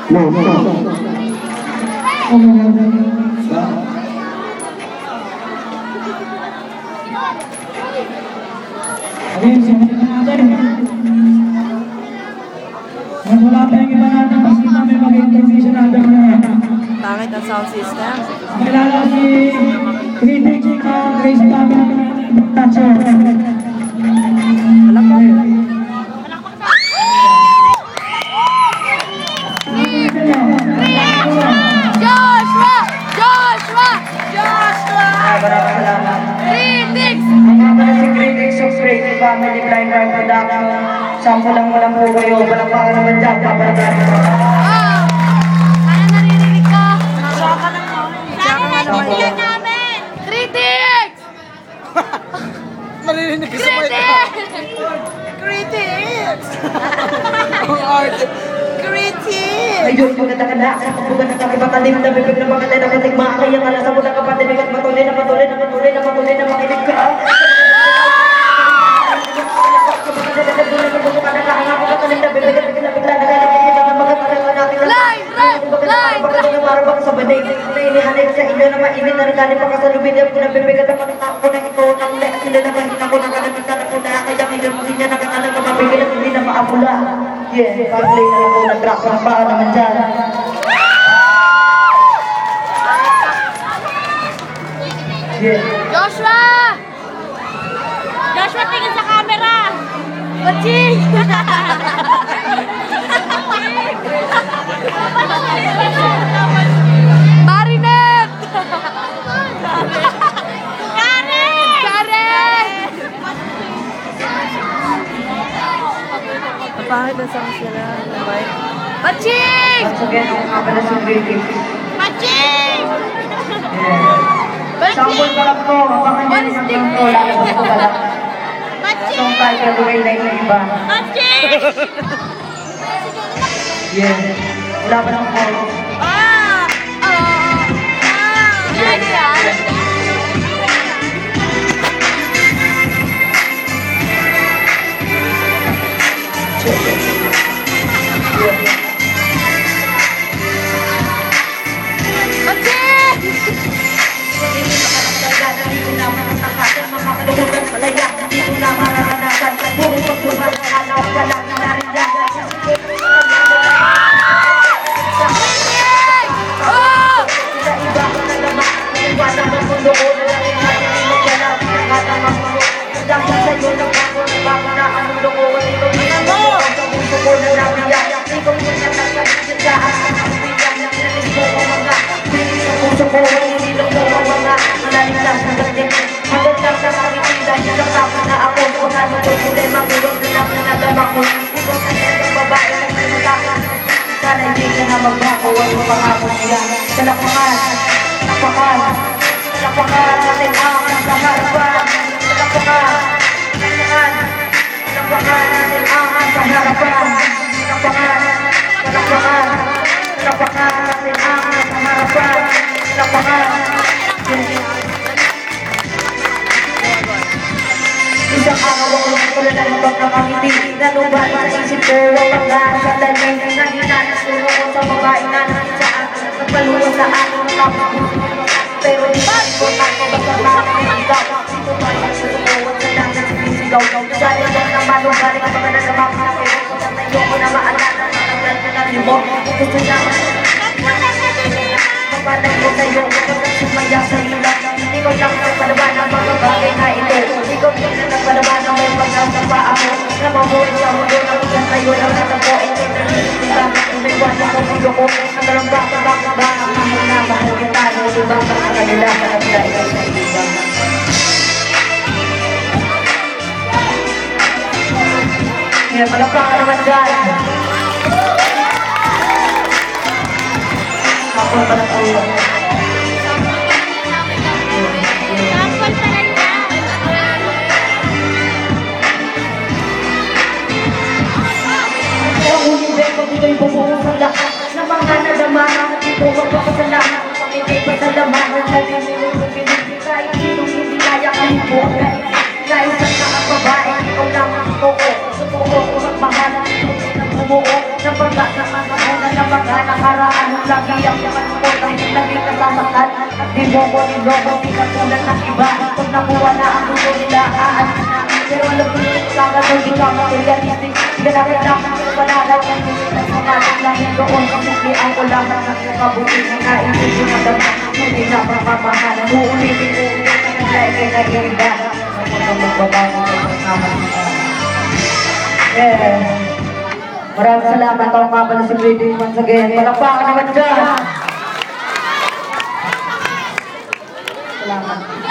Again, simulan natin. Mas wala pa yung iba natin, mas kita may mag-intermission natin mga. Pangit ang sound system. Kilala si Critic Grace Tami Thatcher. Alam mo. Joshua! Joshua! Joshua! Maraming salamat. Critics! Ang mga pala si Critics of Creative Family Blind Art Production. Sample lang mo lang po kayo. Walang baka naman dyan. Papalagan. Oh! Sana naririnig ka. Tsaka lang mo. Sana narinig namin. Critics! Maririnig ka sa mic. Critics! Ang art. Critics! Ayun, maganda-ganda. Sa pagbugan ng kakibatalim na bibig na maganda na katigma. Kaya nga nasa mula kapatilig at patuloy na patuloy na patuloy na patuloy na makinig ka. Sa banig na inihanip sa inyo na mainit na regaling pagkasalubin niya po na bibigat ang pagkatao ko na ito ng lek sila na mahina ko na kalamitan ako na kaya ngayon mo niya na katalang na mabigil at hindi na maamula. Yeah, pag-play na lang po nag-drop na para naman dyan. Yeah. Joshua! Joshua, tingin sa camera! Baching! Marinette! Karen! Karen! Pangit ang sound sila. Mic. Baching! Once again, ako nga pala si Creative. Baching! Sample pa lang po, abangan nyo yung sample ko, lalabas ko pala. Song title ko ay na iba. Baching! Yeah. Wala pa lang po. Yan yan. Isang araw ako lang pala na ibang nakangiti. Nanubat sa isip ko ang mga sandali. Nangina na suno ko sa babae na nakisaan. Nagpaluwa sa aking kapag. Pero di ba ko nakabag sa makakaligaw. Dito ba yung susukuhan sa dagat sinisigaw. Sana ko naman ang galing at mga nasamang nakakaya. Kung tayo ko na maalala. Nakagal ko na limong. Gusto niya kapanay ko sa'yo. Kapag sumaya sa'yo lang. Hindi ko lang nagpalaban ang mga bagay na ito. Ikaw din na nagpalaban ang may pagkakapa ako. Na mamuhin sa mundo na kung sa'yo lang natabo. Diba? Umiwan ako mundo ko. Nagkaroon ba ka baka ba? Mahal na mahal kita. Diba? Baka kanila ka nagdahil sa iba. Kaya palakpakan naman dyan. Ako pala po yun. Sample pa lang yan. Ang universe ko dito'y bumuhos ang lahat ng mga nadamahan at ito magpapasalamat kung pamigay pa sa laman ng nalilito sa pinigil kahit sinong hindi kaya kalimutan. Naisan na ang babae, ikaw lang ang suko. Suko ko magmahal, bumuo ng pagkakamauna ng mga At di mo ko, di katulad ng iba. Pag nakuha na ang gusto nila, aalis na. Pero alam ko yung kagano'n, di ka materialistic. Ganapit lang ang palalag ng sumalit lang yung doon. Kasi ang ulaman ng iyong kabuti na naisip yung madama. Hindi na mamamahalan. Uulitin mo, kaya kay nag-iiba. Maraming salamat ako nga pala si Brady once again. Palakpakan naman dyan! Salamat.